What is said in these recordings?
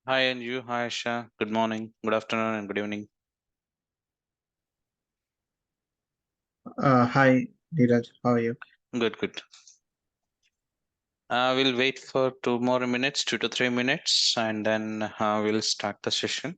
Hi, and you. Hi, Asha. Good morning, good afternoon, and good evening. Hi, Neeraj. How are you? Good, good. We'll wait for 2 more minutes, 2 to 3 minutes, and then we'll start the session.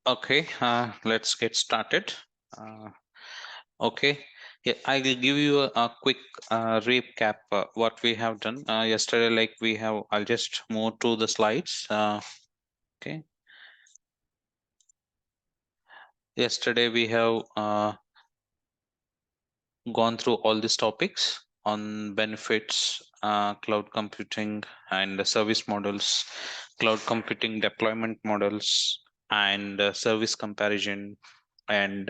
Okay, let's get started. Uh, okay, yeah, I will give you a quick recap what we have done yesterday. I'll just move to the slides. Okay, yesterday we have gone through all these topics on benefits, cloud computing, and the service models, cloud computing deployment models, and service comparison, and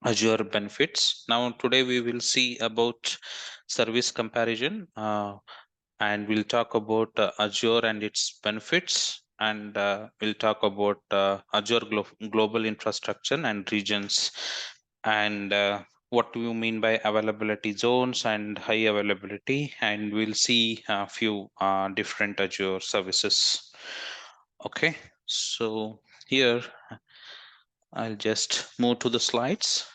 Azure benefits. Now, today we will see about service comparison, and we'll talk about Azure and its benefits, and we'll talk about Azure global infrastructure and regions, and what do you mean by availability zones and high availability, and we'll see a few different Azure services. Okay, so here I'll just move to the slides.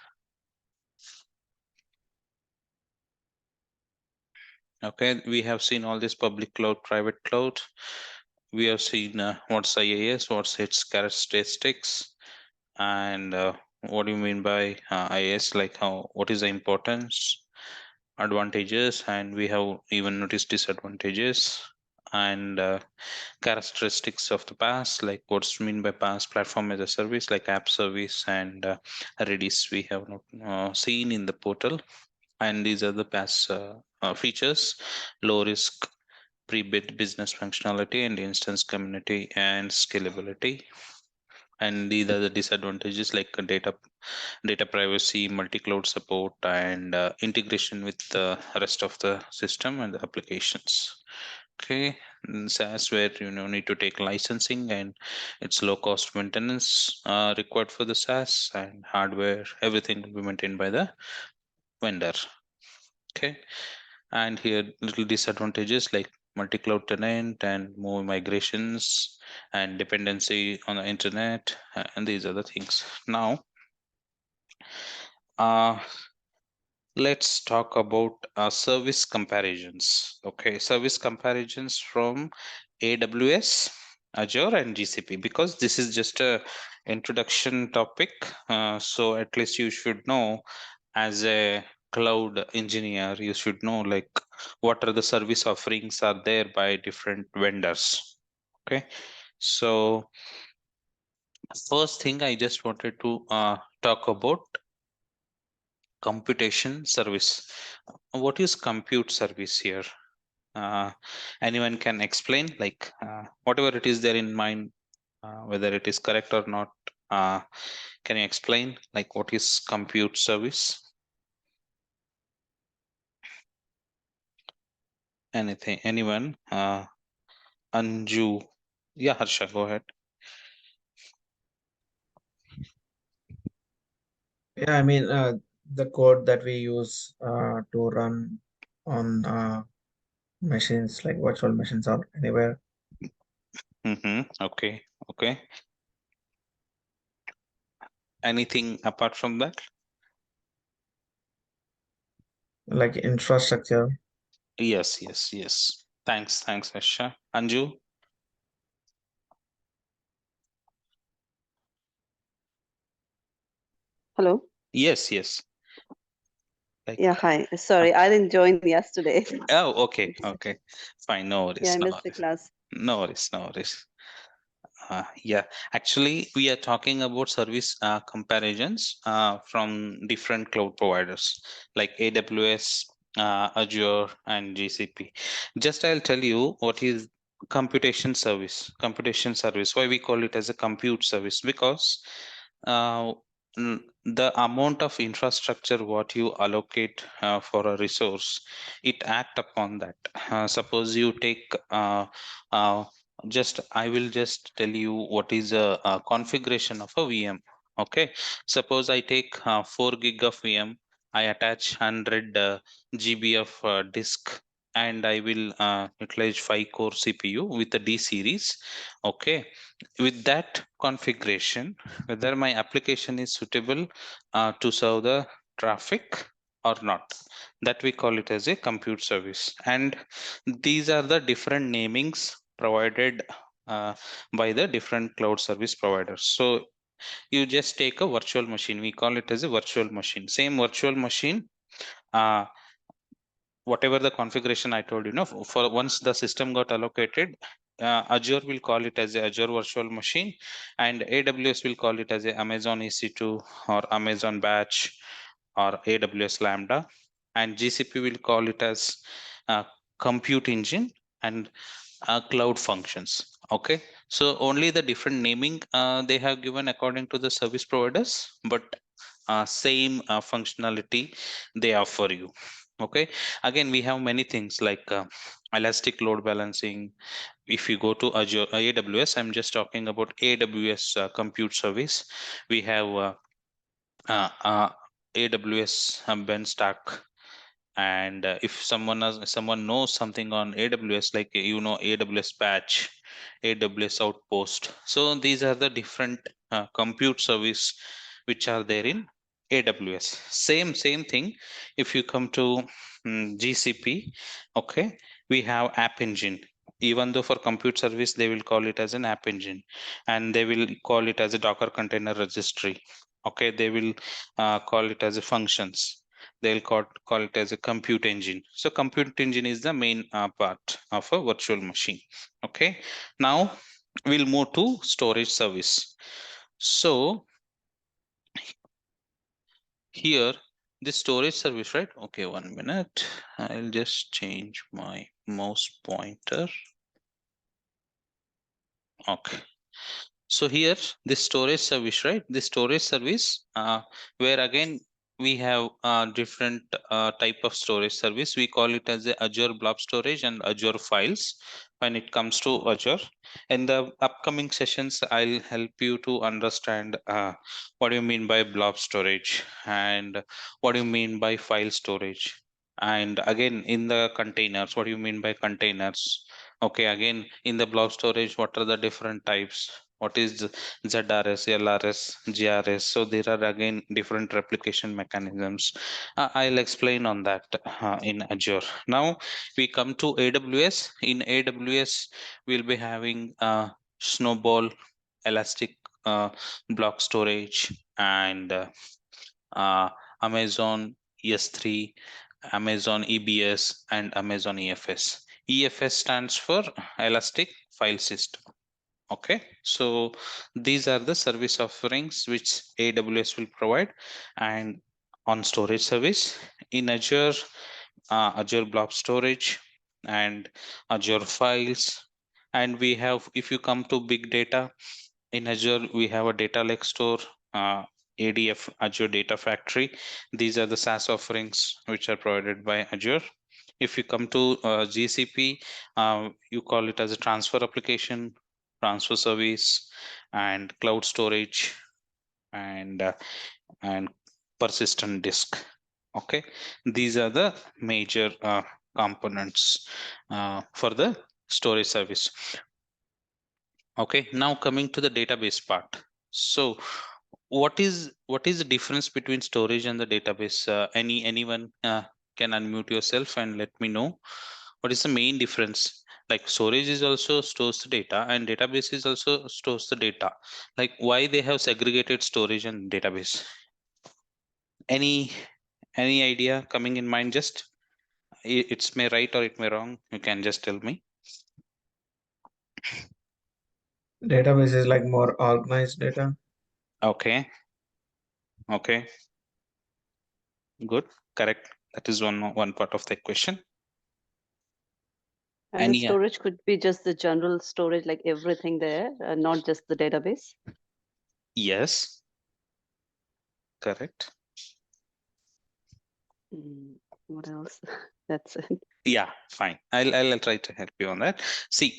Okay, we have seen all this public cloud, private cloud. We have seen what's IaaS, what's its characteristics, and what do you mean by IaaS? Like how, what is the importance, advantages, and we have even noticed disadvantages and characteristics of the PaaS, like what's mean by PaaS, platform as a service, like app service and Redis. We have not seen in the portal, and these are the PaaS features: low risk, pre-bid business functionality, and instance community and scalability. And these are the disadvantages, like data privacy, multi-cloud support, and integration with the rest of the system and the applications. Okay, SaaS, where need to take licensing, and it's low cost maintenance required for the SaaS, and hardware, everything will be maintained by the vendor. Okay, and here little disadvantages like multi-cloud tenant and more migrations and dependency on the internet, and these are the things. Now, uh, let's talk about service comparisons. Okay, service comparisons from AWS, Azure, and GCP, because this is just a introduction topic. So at least you should know, as a cloud engineer, you should know like what are the service offerings are there by different vendors. Okay, so first thing I just wanted to talk about computation service. What is compute service here? uh, Anyone can explain, like whatever it is there in mind, whether it is correct or not. uh, can you explain like what is compute service? Anything, anyone? Anju? Yeah, Harsha, go ahead. Yeah, I mean, the code that we use to run on machines like virtual machines or anywhere, Okay, okay. Anything apart from that? like infrastructure. Yes, yes, yes. Thanks, Harsha. Anju? Hello. Yes, yes. Like, Yeah, hi. uh, Sorry, I didn't join yesterday. oh, okay, It's, okay. Fine, no yeah, worries, I no missed the worries. class. No worries, no worries. Yeah, actually, we are talking about service comparisons from different cloud providers like AWS, Azure, and GCP. Just I'll tell you what is computation service. Computation service. Why we call it as a compute service? Because uh, the amount of infrastructure what you allocate for a resource, it act upon that. Suppose you take uh, just I will just tell you what is a configuration of a VM. Okay, suppose I take 4 gig of VM, I attach 100 GB of disk, and I will utilize 5 core CPU with a D series. Okay, with that configuration, whether my application is suitable to serve the traffic or not, that we call it as a compute service. And these are the different namings provided uh, by the different cloud service providers. So you just take a virtual machine, we call it as a virtual machine. Same virtual machine, uh, whatever the configuration I told you, know, for once the system got allocated, Azure will call it as a Azure virtual machine, and AWS will call it as a Amazon EC2 or Amazon Batch or AWS Lambda, and GCP will call it as compute engine and cloud functions. Okay, so only the different naming they have given according to the service providers, but same functionality they offer you. Okay, again we have many things like elastic load balancing. If you go to Azure, AWS, I'm just talking about AWS compute service. We have uh, uh, AWS Ben Stack, and if someone knows something on AWS, like AWS Batch, AWS Outpost, so these are the different compute service which are there in AWS. Same thing. If you come to GCP, okay, we have App Engine. Even though for compute service they will call it as an App Engine, and they will call it as a Docker Container Registry. Okay, they will call it as a functions. They'll call it as a compute engine. So compute engine is the main part of a virtual machine. Okay, now we'll move to storage service. So here the storage service, right? Okay, 1 minute. I'll just change my mouse pointer. Okay, so here the storage service, right? The storage service where again we have different type of storage service. We call it as a Azure Blob Storage and Azure Files when it comes to Azure. In the upcoming sessions, I'll help you to understand what do you mean by blob storage and what do you mean by file storage. And again, in the containers, what do you mean by containers? Okay, again, in the blob storage, what are the different types? What is ZRS, LRS, GRS? So there are again different replication mechanisms. I'll explain on that in Azure. Now we come to AWS. In AWS, we'll be having Snowball, Elastic block storage, and Amazon ES3, Amazon EBS, and Amazon EFS. EFS stands for Elastic File System. Okay, so these are the service offerings which AWS will provide. And on storage service in Azure, Azure Blob Storage and Azure Files. And we have, if you come to big data, in Azure, we have a data lake store, ADF, Azure Data Factory. These are the SaaS offerings which are provided by Azure. If you come to GCP, you call it as a transfer application, transfer service, and cloud storage, and persistent disk. Okay, these are the major components for the storage service. Okay, now coming to the database part. So what is the difference between storage and the database? Anyone can unmute yourself and let me know what is the main difference. Like storage is also stores the data and database is also stores the data. Like why they have segregated storage and database? Any idea coming in mind? Just it's may right or it may wrong. You can just tell me. Database is like more organized data. Okay. Okay. Good. Correct. That is one part of the question. And the Any storage could be just the general storage, like everything there, not just the database. yes. Correct. What else? That's it. Yeah, fine. I'll try to help you on that. See,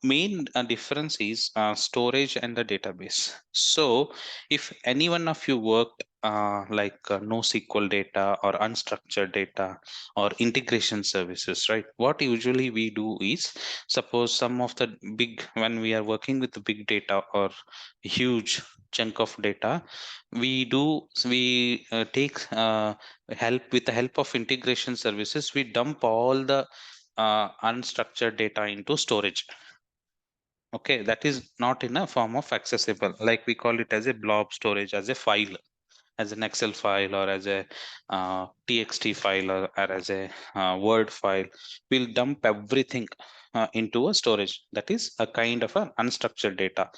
main difference is storage and the database. So, if any one of you worked like NoSQL data or unstructured data or integration services, right? What usually we do is, suppose some of the big, when we are working with the big data or huge chunk of data, we take help with the help of integration services, we dump all the unstructured data into storage. Okay, that is not in a form of accessible, like we call it as a blob storage, as a file, as an Excel file, or as a TXT file, or as a Word file. We'll dump everything into a storage. That is a kind of an unstructured data.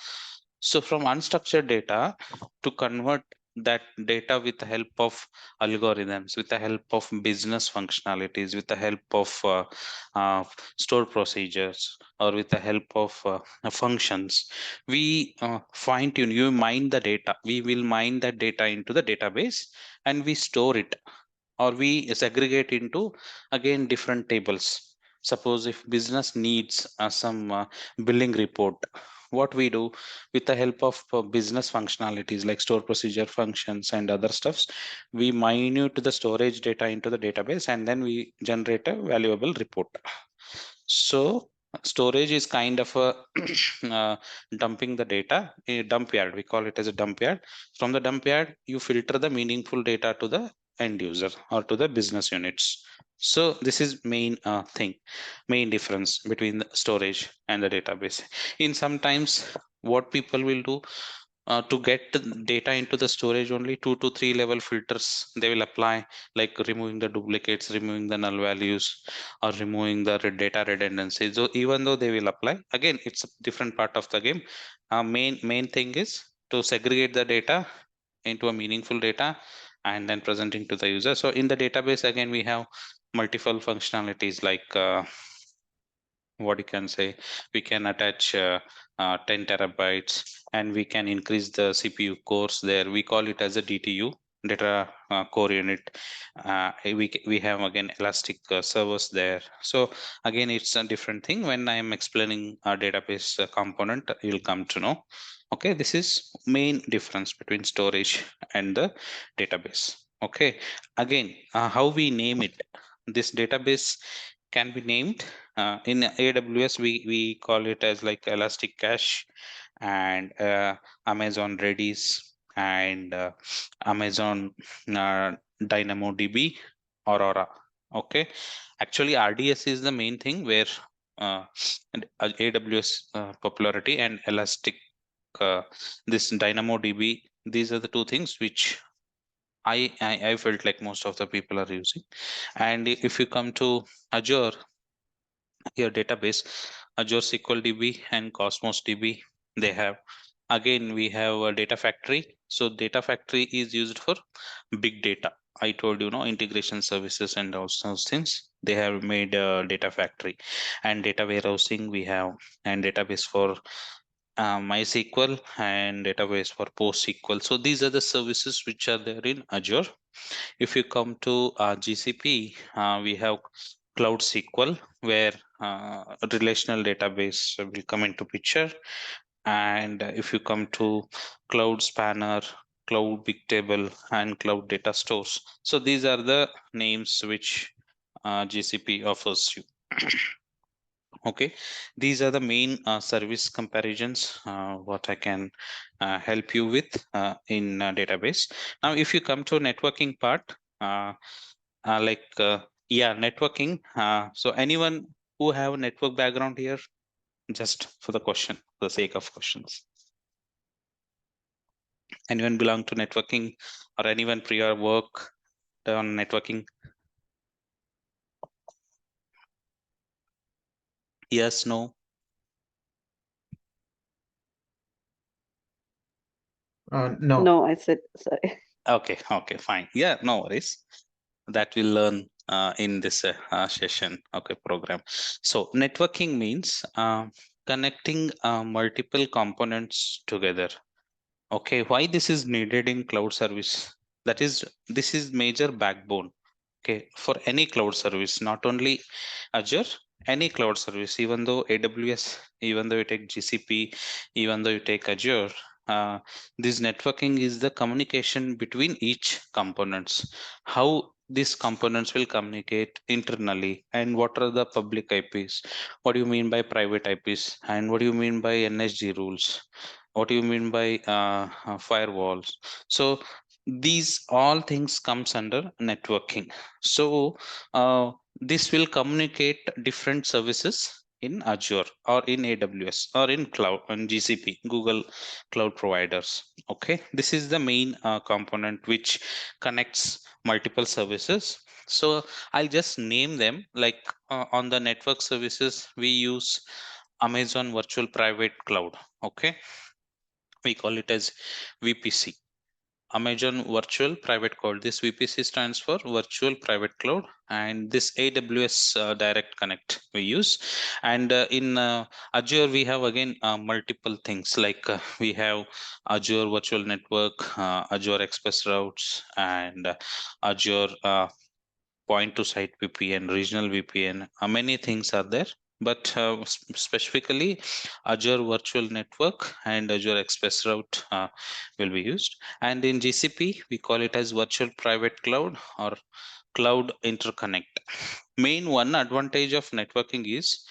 So from unstructured data, to convert that data with the help of algorithms, with the help of business functionalities, with the help of stored procedures, or with the help of functions, we fine tune, you mine the data, we will mine that data into the database, and we store it, or we segregate into again different tables. Suppose if business needs some billing report, what we do, with the help of business functionalities like store procedure functions and other stuffs, we minute the storage data into the database, and then we generate a valuable report. So Storage is kind of a dumping the data, a dump yard. We call it as a dump yard. From the dump yard, you filter the meaningful data to the end user or to the business units. So this is main thing, main difference between the storage and the database. In sometimes, what people will do, to get the data into the storage, only 2 to 3 level filters they will apply, like removing the duplicates, removing the null values, or removing the data redundancy. So even though they will apply, again it's a different part of the game. Main thing is to segregate the data into a meaningful data and then presenting to the user. So in the database, again we have multiple functionalities, like what you can say, we can attach 10 terabytes, and we can increase the CPU cores there. We call it as a DTU, data core unit. We have again elastic servers there. So again, it's a different thing. When I am explaining a database component, you'll come to know. Okay, this is main difference between storage and the database. Okay, again, how we name it. This database can be named, in AWS, we call it as like Elastic Cache, and Amazon Redis, and Amazon DynamoDB, Aurora. Okay, actually RDS is the main thing where AWS popularity, and Elastic, this DynamoDB. These are the two things which I felt like most of the people are using. And if you come to Azure, your database, Azure SQL DB and Cosmos DB, they have. Again, we have a data factory. So data factory is used for big data. I told you, no, integration services and all those things. They have made a data factory. And data warehousing we have, and database for MySQL, and database for PostSQL. So these are the services which are there in Azure. If you come to GCP, we have Cloud SQL, where relational database will come into picture. And if you come to Cloud Spanner, Cloud Bigtable, and Cloud Data Stores, so these are the names which GCP offers you. Okay, these are the main service comparisons what I can help you with in database. Now if you come to networking part, like yeah, networking, so anyone who have a network background here, just for the question, for the sake of questions, anyone belong to networking, or anyone prior work on networking? Yes, no? No. No, I said sorry. Okay, fine. Yeah, no worries. That we'll learn in this session, okay, program. So networking means connecting multiple components together. Okay, why this is needed in cloud service? That is, this is major backbone. Okay, for any cloud service, not only Azure, any cloud service, even though AWS, even though you take GCP, even though you take Azure, this networking is the communication between each components. How these components will communicate internally, and what are the public IPs? What do you mean by private IPs? And what do you mean by NSG rules? What do you mean by firewalls? So these all things comes under networking. So this will communicate different services in Azure or in AWS or in cloud and GCP, Google cloud providers. Okay, this is the main component which connects multiple services. So I'll just name them, like on the network services we use Amazon Virtual Private Cloud. Okay, we call it as VPC. Amazon Virtual Private Cloud. This VPC stands for Virtual Private Cloud, and this AWS Direct Connect we use. And in Azure, we have again multiple things, like we have Azure Virtual Network, Azure Express Routes, and Azure point to site VPN, regional VPN. Many things are there, but specifically Azure Virtual Network and Azure Express Route will be used. And in GCP, we call it as Virtual Private Cloud or Cloud Interconnect. Main one advantage of networking is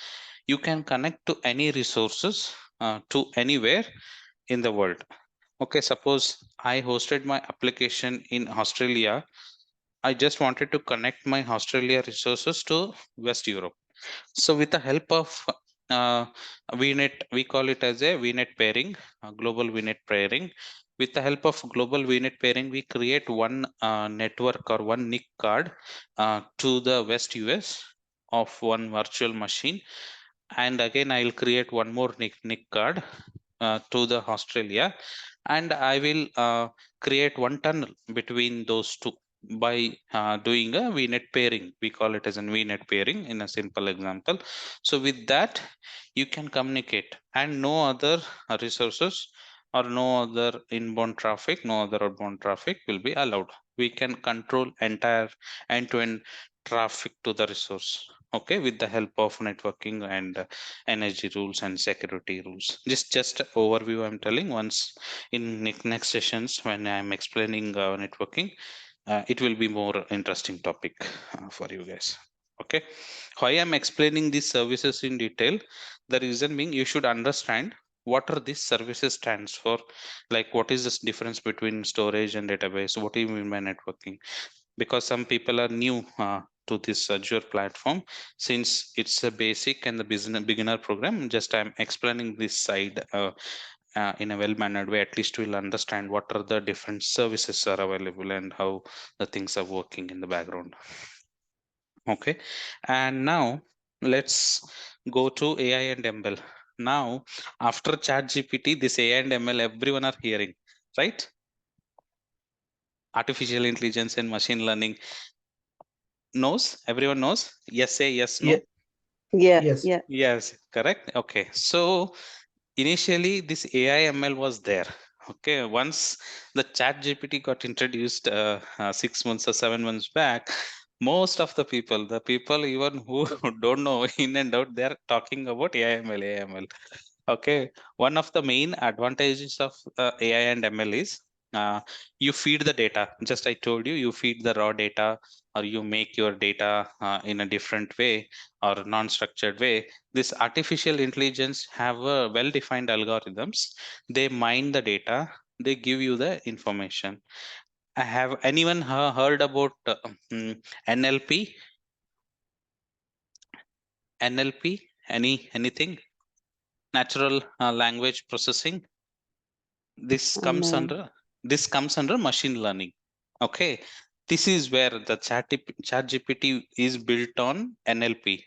You can connect to any resources to anywhere in the world. Okay, suppose I hosted my application in Australia. I just wanted to connect my Australia resources to West Europe. So with the help of uh, VNet, we call it as a VNet pairing, global VNet pairing. With the help of global VNet pairing, we create one network or one NIC card to the West US of one virtual machine. And again, I'll create one more NIC card to the Australia, and I will create one tunnel between those two by doing a VNet pairing. We call it as a VNet pairing in a simple example. So with that, you can communicate, and no other resources or no other inbound traffic, no other outbound traffic will be allowed. We can control entire end-to-end traffic to the resource. Okay, with the help of networking and energy rules and security rules. Just overview I'm telling. Once in next sessions when I'm explaining networking, it will be more interesting topic for you guys. Okay, why I'm explaining these services in detail, the reason being you should understand what are these services stands for, like what is this difference between storage and database, what do you mean by networking, because some people are new to this Azure platform. Since it's a basic and the business beginner program, just I'm explaining this side in a well mannered way. At least we'll understand what are the different services are available and how the things are working in the background. Okay, and now let's go to AI and ML. Now, after ChatGPT, this AI and ML, everyone are hearing, right? Artificial intelligence and machine learning knows, everyone knows. Yes, say yes, Yeah. no. Yeah, Yes. yeah. Yes, correct. Okay, so initially this AI ML was there. Okay, once the Chat GPT got introduced 6 months or 7 months back, most of the people even who don't know in and out, they're talking about AI ML, AI ML. Okay, one of the main advantages of AI and ML is you feed the data. Just I told you, you feed the raw data or you make your data in a different way or non-structured way. This artificial intelligence have a well-defined algorithms. They mine the data. They give you the information. I have anyone heard about NLP? NLP? Anything? Natural language processing. This comes No. under machine learning. Okay, this is where the chat GPT is built on NLP,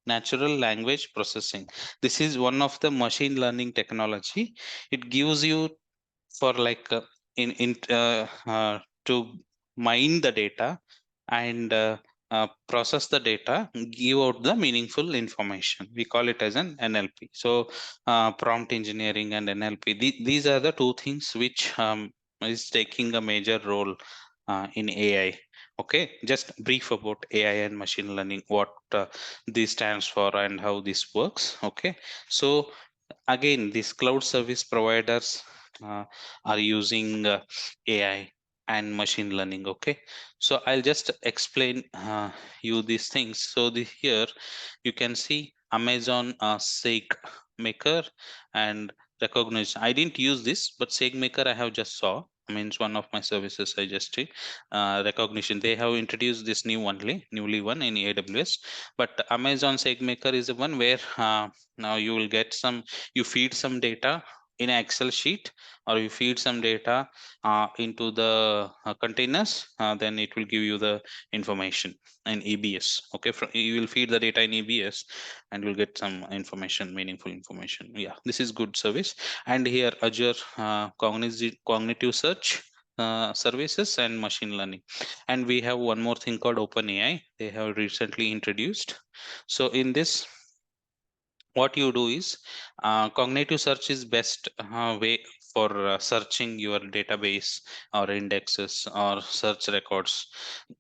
natural language processing. This is one of the machine learning technology. It gives you for like in to mine the data and process the data, give out the meaningful information. We call it as an NLP. So prompt engineering and NLP, these are the two things which is taking a major role in AI. Okay, just brief about AI and machine learning, what this stands for and how this works. Okay, so again, these cloud service providers uh, are using AI and machine learning. Okay, so I'll just explain you these things. So here you can see Amazon SageMaker and Recognition. I didn't use this, but SageMaker I have just saw. I mean, it's one of my services I just did. Recognition, they have introduced this newly one in AWS. But Amazon SageMaker is the one where now you will get some, you feed some data in an Excel sheet, or you feed some data into the containers, then it will give you the information in EBS. Okay, you will feed the data in EBS and you'll get some information, meaningful information. Yeah, this is good service. And here Azure cognitive search services and machine learning. And we have one more thing called OpenAI. They have recently introduced. So in this, what you do is cognitive search is best way for searching your database or indexes or search records,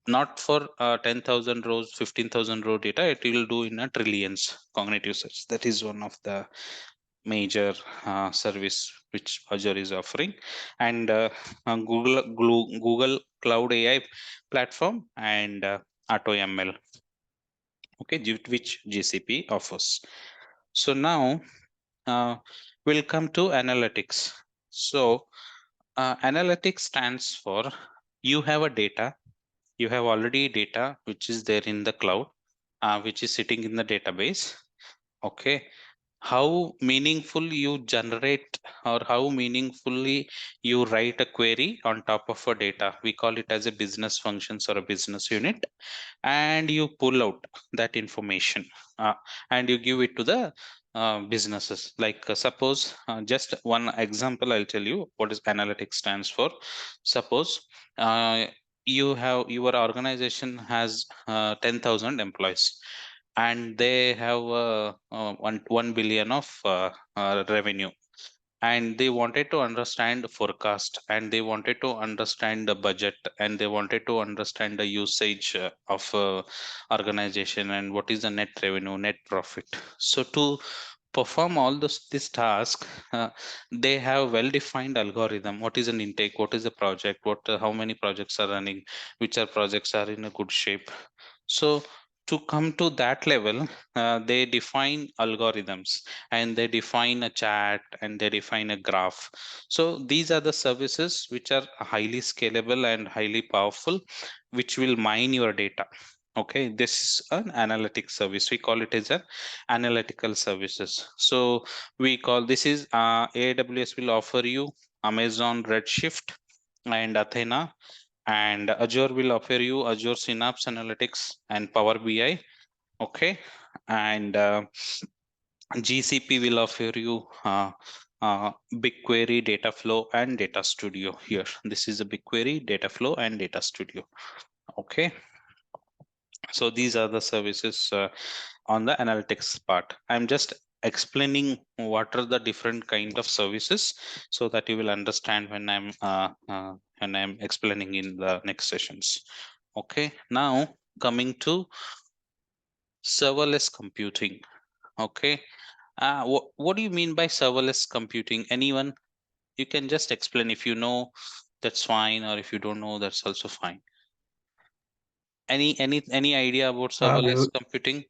not for 10,000 rows, 15,000 row data. It will do in a trillions. Cognitive search, that is one of the major service which Azure is offering. And Google Cloud AI platform and AutoML, okay, which GCP offers. So now we'll come to analytics. So analytics stands for you have a data, you have already data which is there in the cloud, which is sitting in the database. Okay, how meaningful you generate or how meaningfully you write a query on top of a data, we call it as a business functions or a business unit, and you pull out that information, uh, and you give it to the businesses. Like suppose just one example, I'll tell you what is analytics stands for. Suppose you have your organization has 10,000 employees, and they have 1 billion of revenue, and they wanted to understand the forecast, and they wanted to understand the budget, and they wanted to understand the usage of organization, and what is the net revenue, net profit. So to perform all this task, they have well defined algorithm. What is an intake, what is the project, what how many projects are running, which are projects are in a good shape. So to come to that level, they define algorithms, and they define a chat, and they define a graph. So these are the services which are highly scalable and highly powerful, which will mine your data. Okay, this is an analytic service. We call it as an analytical services. So we call this is AWS will offer you Amazon Redshift and Athena, and Azure will offer you Azure Synapse Analytics and Power BI. Okay, and GCP will offer you BigQuery, Data Flow, and Data Studio. Here, this is a BigQuery, Data Flow, and Data Studio. Okay, so these are the services on the analytics part. I'm just explaining what are the different kind of services, so that you will understand when I'm explaining in the next sessions. Okay, now coming to serverless computing. Okay, what do you mean by serverless computing? Anyone? You can just explain. If you know, that's fine, or if you don't know, that's also fine. Any idea about We serverless would computing?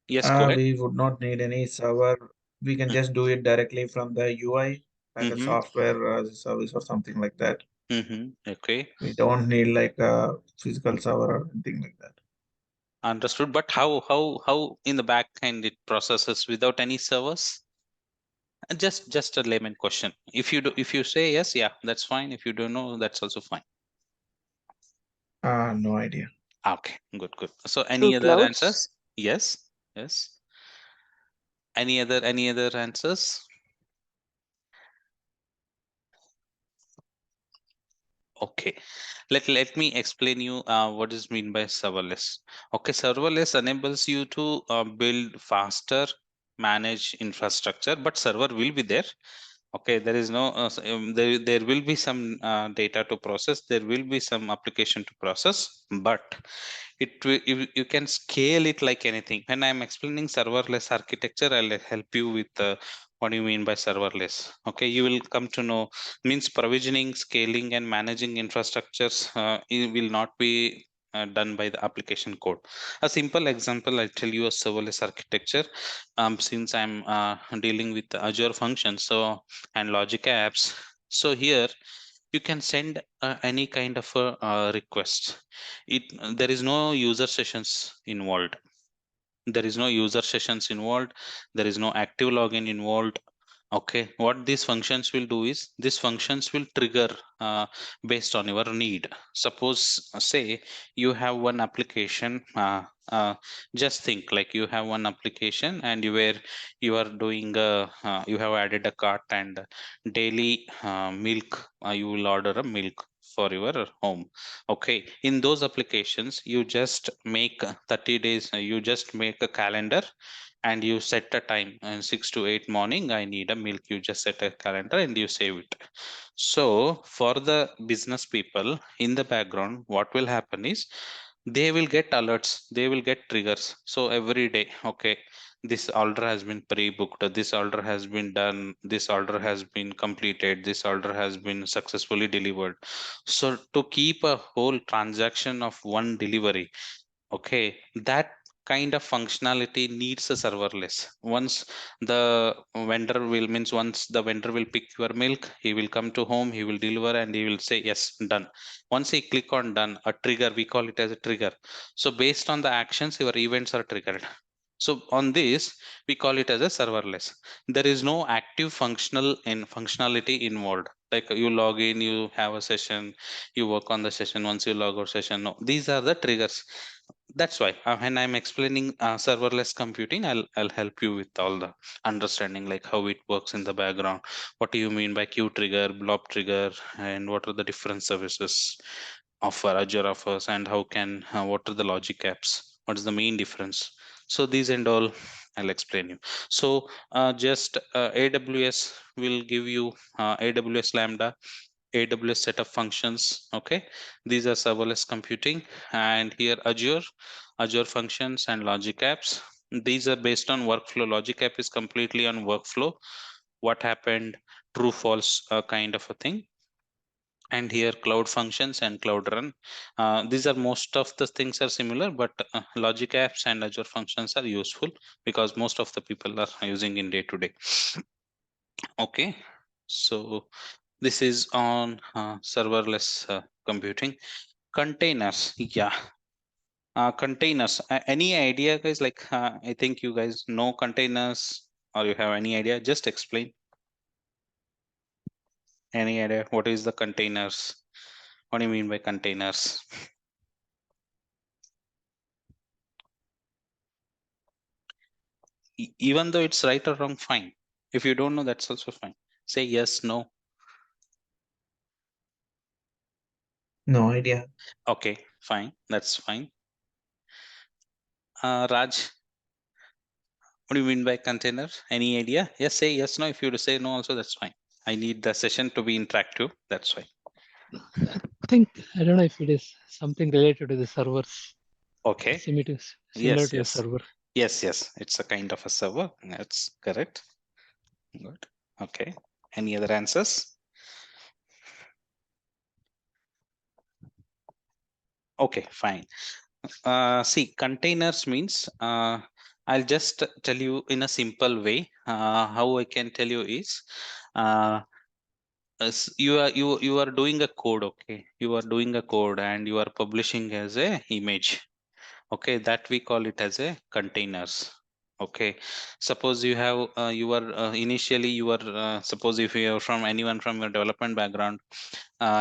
Yes, go ahead. we would not need any server. We can just do it directly from the UI, like a Mm-hmm. software as a service or something like that. Mm-hmm. Okay. We don't need like a physical server or anything like that. Understood. But how in the back end it processes without any servers? Just a layman question. If you say yes, yeah, that's fine. If you don't know, that's also fine. No idea. Okay, good. So Through any other clouds. answers? Yes, yes. Any other answers? Okay, let me explain you what is mean by serverless. Okay, serverless enables you to build faster, manage infrastructure, but server will be there. Okay, there is no there will be some data to process, there will be some application to process, but you can scale it like anything. When I'm explaining serverless architecture, I'll help you with what do you mean by serverless. Okay, you will come to know means provisioning, scaling, and managing infrastructures it will not be done by the application code. A simple example, I'll tell you a serverless architecture. Since I'm dealing with Azure functions, so and logic apps, so here you can send any kind of a request. it there is no user sessions involved, there is no user sessions involved, there is no active login involved. Okay, what these functions will do is these functions will trigger based on your need. Suppose say you have one application, just think like you have one application, and you are doing you have added a cart, and daily milk, you will order a milk for your home. Okay, in those applications you just make 30 days, you just make a calendar, and you set a time, and 6 to 8 morning I need a milk, you just set a calendar and you save it. So for the business people in the background, what will happen is they will get alerts, they will get triggers. So every day, okay, this order has been pre-booked, this order has been done, this order has been completed, this order has been successfully delivered. So to keep a whole transaction of one delivery, okay, that kind of functionality needs a serverless. Once the once the vendor will pick your milk, he will come to home, he will deliver, and he will say yes, done. Once he click on done, a trigger, we call it as a trigger. So based on the actions, your events are triggered. So on this, we call it as a serverless. There is no active functionality involved. Like you log in, you have a session, you work on the session. Once you log out session, no, these are the triggers. That's why when I'm explaining serverless computing, I'll help you with all the understanding, like how it works in the background. What do you mean by queue trigger, blob trigger, and what are the different services offer Azure offers, and how can what are the logic apps? What is the main difference? So these and all I'll explain you. So just AWS will give you AWS Lambda, AWS set of functions. Okay, these are serverless computing, and here Azure functions and logic apps. These are based on workflow. Logic app is completely on workflow. What happened? True, false, kind of a thing. And here cloud functions and cloud run. These are most of the things are similar, but logic apps and Azure functions are useful because most of the people are using in day to day. Okay, so this is on serverless computing. Containers, yeah. Containers, any idea, guys? Like, I think you guys know containers, or you have any idea? Just explain. Any idea what is the containers? What do you mean by containers? Even though it's right or wrong, fine. If you don't know, that's also fine. Say yes, no. No idea. Okay, fine. That's fine. Raj, what do you mean by container? Any idea? Yes, say yes, no. If you say no, also that's fine. I need the session to be interactive. That's why. I think I don't know if it is something related to the servers, Okay. similar Yes, to a yes. server. Yes, yes. It's a kind of a server. That's correct. Good. Okay. Any other answers? Okay, fine. See, containers means I'll just tell you in a simple way. How I can tell you is you are doing a code. Okay, you are doing a code and you are publishing as a image. Okay, that we call it as a containers. Okay, suppose you have you are initially you are suppose if you are from anyone from your development background,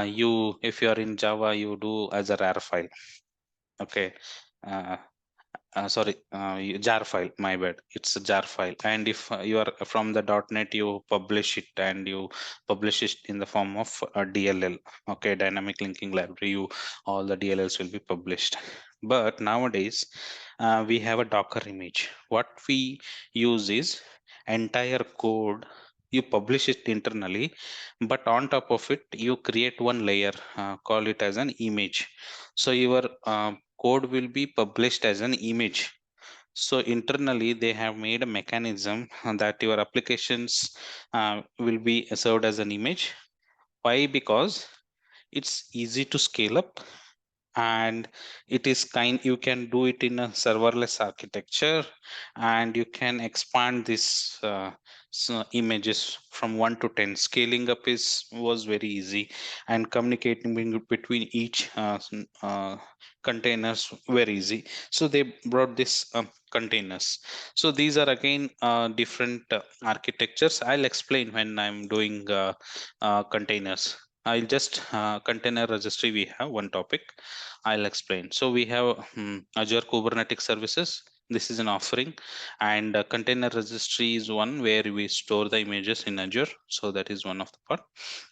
you if you are in Java, you do as a rar file. Okay, uh, sorry, jar file, my bad, it's a jar file. And if you are from the .NET, you publish it, and you publish it in the form of a DLL. Okay, dynamic linking library, you all the DLLs will be published. But nowadays we have a Docker image. What we use is entire code, you publish it internally, but on top of it you create one layer, call it as an image. So your code will be published as an image. So internally, they have made a mechanism that your applications will be served as an image. Why? Because it's easy to scale up, and it is you can do it in a serverless architecture, and you can expand this images from 1 to 10. Scaling up is was very easy, and communicating between each containers very easy. So they brought this containers. So these are again different architectures. I'll explain when I'm doing containers. I'll just container registry, we have one topic. I'll explain. So we have Azure Kubernetes services. This is an offering, and container registry is one where we store the images in Azure. So that is one of the part.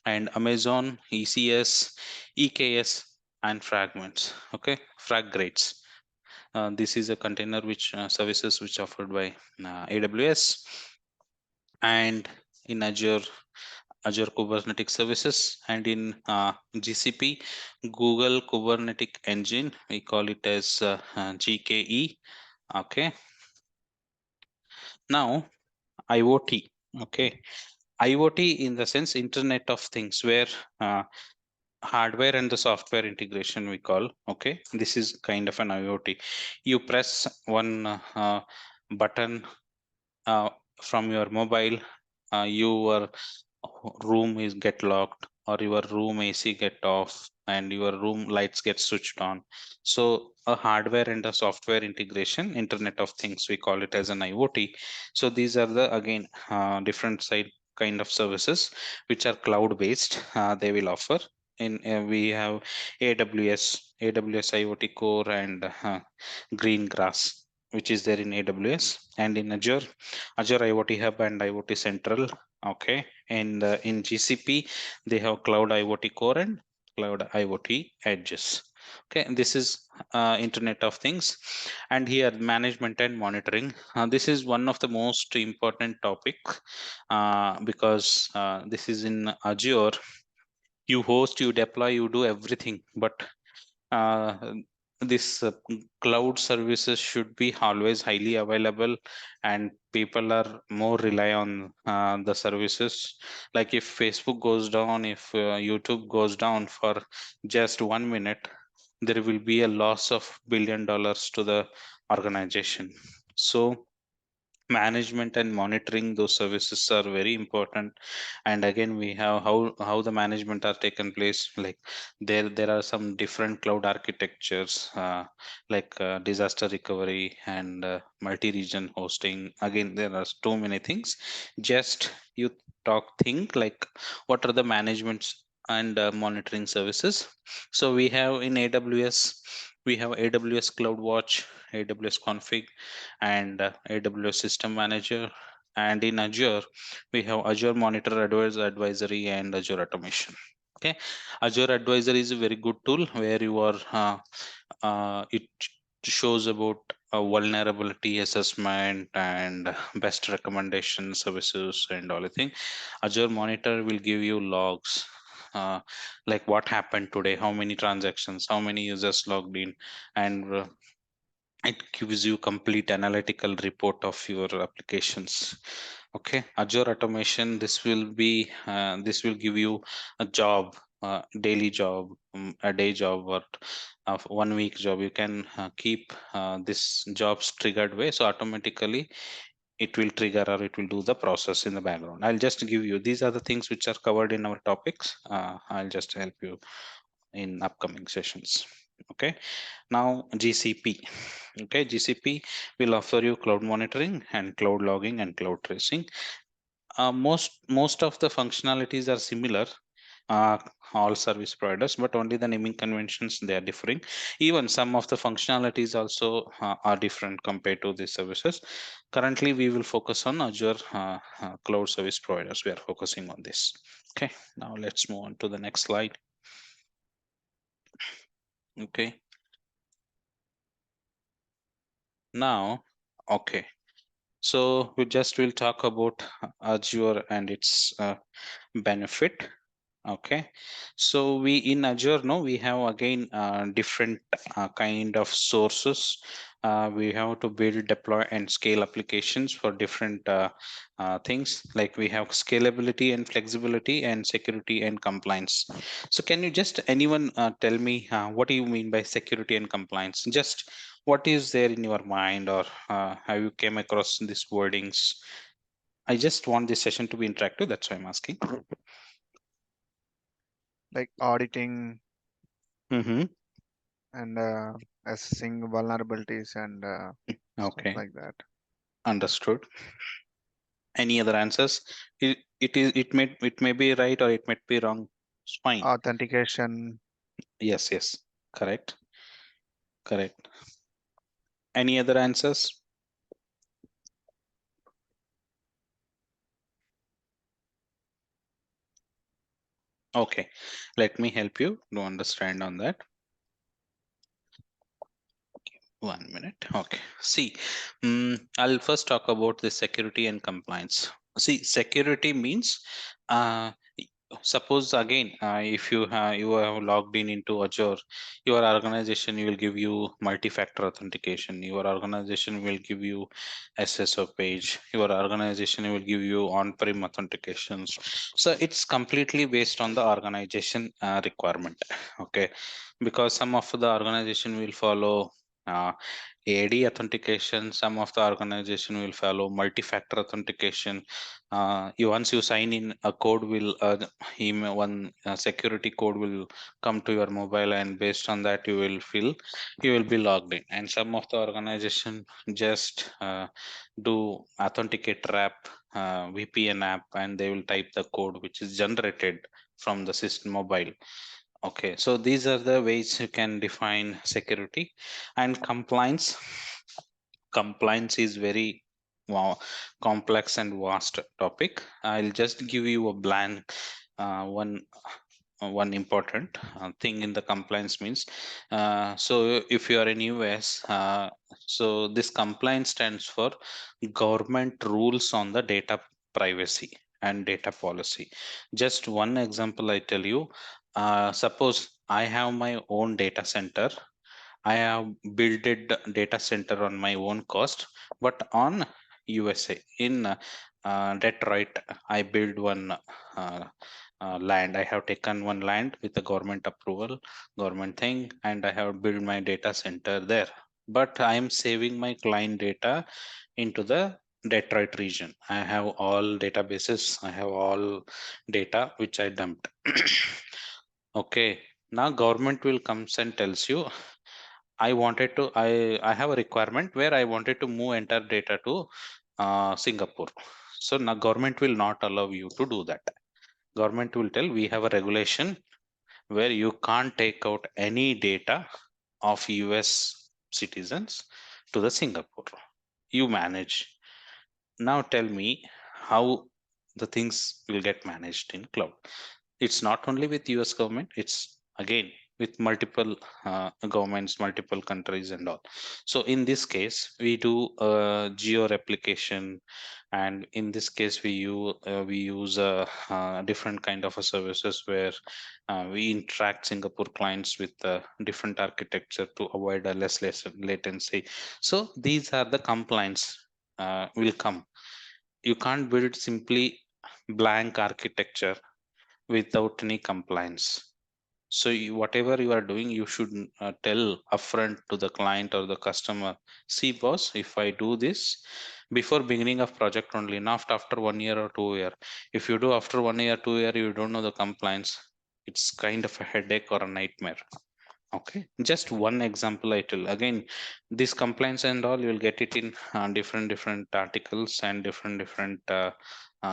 And Amazon ECS, EKS, and fragments. Okay, frag grades. This is a container which services which offered by AWS, and in Azure Kubernetes Services, and in GCP, Google Kubernetes Engine, we call it as GKE. Okay. Now, IoT. Okay. IoT in the sense Internet of Things, where hardware and the software integration we call. Okay, this is kind of an IoT. You press one button uh, from your mobile, your room is get locked, or your room AC get off, and your room lights get switched on. So a hardware and a software integration, Internet of Things, we call it as an IoT. So these are the again different side kind of services which are cloud based. They will offer in we have AWS IoT Core and Green Grass, which is there in AWS, and in Azure IoT Hub and IoT Central. Okay, and in GCP they have Cloud IoT Core and Cloud IoT Edges. Okay, and this is Internet of Things, and here management and monitoring. This is one of the most important topic because this is in Azure. You host, you deploy, you do everything, but uh, this cloud services should be always highly available, and people are more rely on the services. Like if Facebook goes down, if YouTube goes down for just 1 minute, there will be a loss of $1 billion to the organization. So management and monitoring those services are very important. And again, we have how the management are taken place. Like there are some different cloud architectures, like disaster recovery and multi-region hosting. Again, there are too many things. Just you think like what are the managements and monitoring services. So we have in AWS, we have AWS CloudWatch, AWS config, and AWS System Manager. And in Azure, we have Azure Monitor Advisory and Azure Automation. Okay, Azure Advisory is a very good tool where you are it shows about vulnerability assessment and best recommendation services and all. I think Azure Monitor will give you logs. Like what happened today, how many transactions, how many users logged in, and it gives you complete analytical report of your applications. Okay, Azure Automation, this will give you a job, daily job, a day job, or a 1 week job. You can keep this jobs triggered way, so automatically it will trigger or it will do the process in the background. I'll just give you, these are the things which are covered in our topics. I'll just help you in upcoming sessions. Okay, now GCP. Okay, GCP will offer you cloud monitoring and cloud logging and cloud tracing. Most of the functionalities are similar, uh, all service providers, but only the naming conventions they are differing. Even some of the functionalities also are different compared to these services. Currently we will focus on Azure cloud service providers. We are focusing on this. Okay, now let's move on to the next slide. Okay, now, okay, so we just will talk about Azure and its benefit. Okay, so we in Azure, no, we have again different kind of sources. We have to build, deploy, and scale applications for different things. Like we have scalability and flexibility and security and compliance. So can you just anyone tell me what do you mean by security and compliance? Just what is there in your mind, or have you came across these wordings? I just want this session to be interactive. That's why I'm asking. Like auditing Mm-hmm. and assessing vulnerabilities and stuff Okay. like that. Understood. Any other answers? It may be right or it might be wrong. It's fine. Authentication, Yes, yes. Correct. Correct. Any other answers? Okay. Let me help you to understand on that. 1 minute. Okay. See, I'll first talk about the security and compliance. See, security means uh, suppose again, if you have logged in into Azure, your organization will give you multi-factor authentication. Your organization will give you SSO page. Your organization will give you on-prem authentications. So it's completely based on the organization requirement. Okay, because some of the organization will follow AD authentication. Some of the organization will follow multi-factor authentication. Once you sign in, a code will one security code will come to your mobile, and based on that you will be logged in. And some of the organization just do authenticator app, VPN app, and they will type the code which is generated from the system mobile. Okay, so these are the ways you can define security. And compliance. Compliance is very wow, complex and vast topic. I'll just give you a blank one important thing in the compliance means. So if you are in US, so this compliance stands for government rules on the data privacy and data policy. Just one example I tell you. Suppose I have my own data center. I have built a data center on my own cost, but on USA in Detroit, I build one land. I have taken one land with the government approval, government thing, and I have built my data center there. But I am saving my client data into the Detroit region. I have all databases. I have all data which I dumped. Okay, now government will comes and tells you I have a requirement where I wanted to move entire data to Singapore. So now government will not allow you to do that. Government will tell we have a regulation where you can't take out any data of US citizens to the Singapore. You manage. Now tell me how the things will get managed in cloud. It's not only with US government, it's again with multiple governments, multiple countries and all. So in this case we do geo replication, and in this case we use different kind of a services where we interact Singapore clients with different architecture to avoid a less latency. So these are the compliance will come. You can't build simply blank architecture without any compliance. So whatever you are doing, you should tell upfront to the client or the customer, see boss, if I do this before beginning of project only, not after 1 year or 2 year. If you do after 1 year, 2 year, you don't know the compliance, it's kind of a headache or a nightmare. Okay, just one example I tell. Again, this compliance and all, you'll get it in different articles and different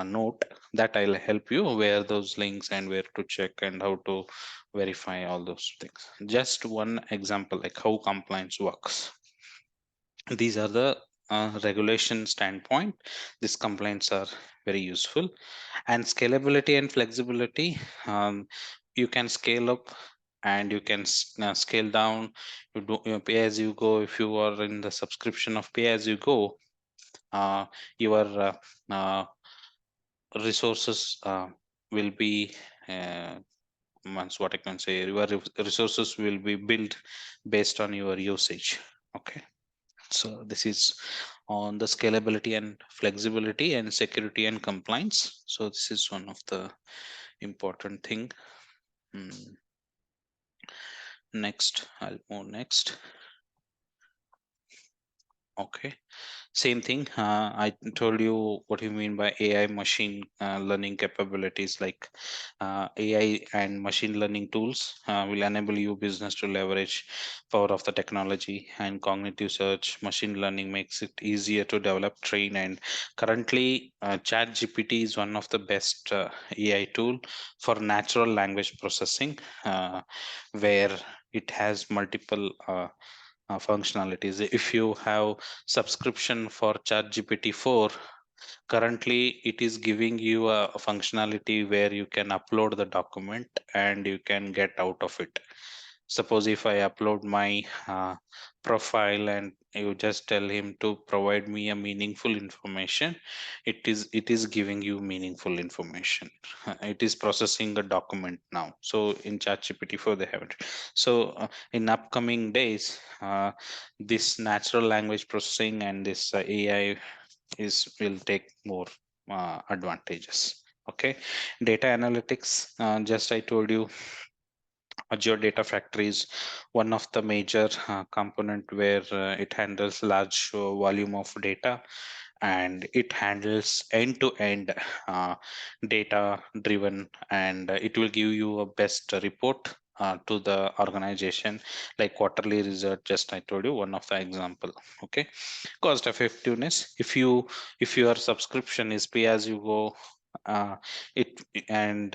note that I'll help you where those links and where to check and how to verify all those things. Just one example, like how compliance works. These are the regulation standpoint. These compliance are very useful. And scalability and flexibility, you can scale up and you can scale down. You pay as you go. If you are in the subscription of pay as you go, your resources will be once what I can say, your resources will be built based on your usage. Okay, so this is on the scalability and flexibility and security and compliance. So this is one of the important thing. Next, I'll move next. Okay, same thing. I told you what you mean by AI machine learning capabilities, like AI and machine learning tools will enable you business to leverage power of the technology and cognitive search. Machine learning makes it easier to develop, train, and currently Chat GPT is one of the best AI tool for natural language processing, where it has multiple functionalities. If you have subscription for ChatGPT 4, currently it is giving you a functionality where you can upload the document and you can get out of it. Suppose if I upload my profile and you just tell him to provide me a meaningful information, it is giving you meaningful information. It is processing a document now. So in ChatGPT 4 they have it. So in upcoming days, this natural language processing and this AI will take more advantages. Okay, data analytics. Just I told you, Azure Data Factory is one of the major component where it handles large volume of data, and it handles end-to-end data driven, and it will give you a best report to the organization, like quarterly result. Just I told you one of the example. Okay, cost effectiveness. If your subscription is pay as you go, uh, it and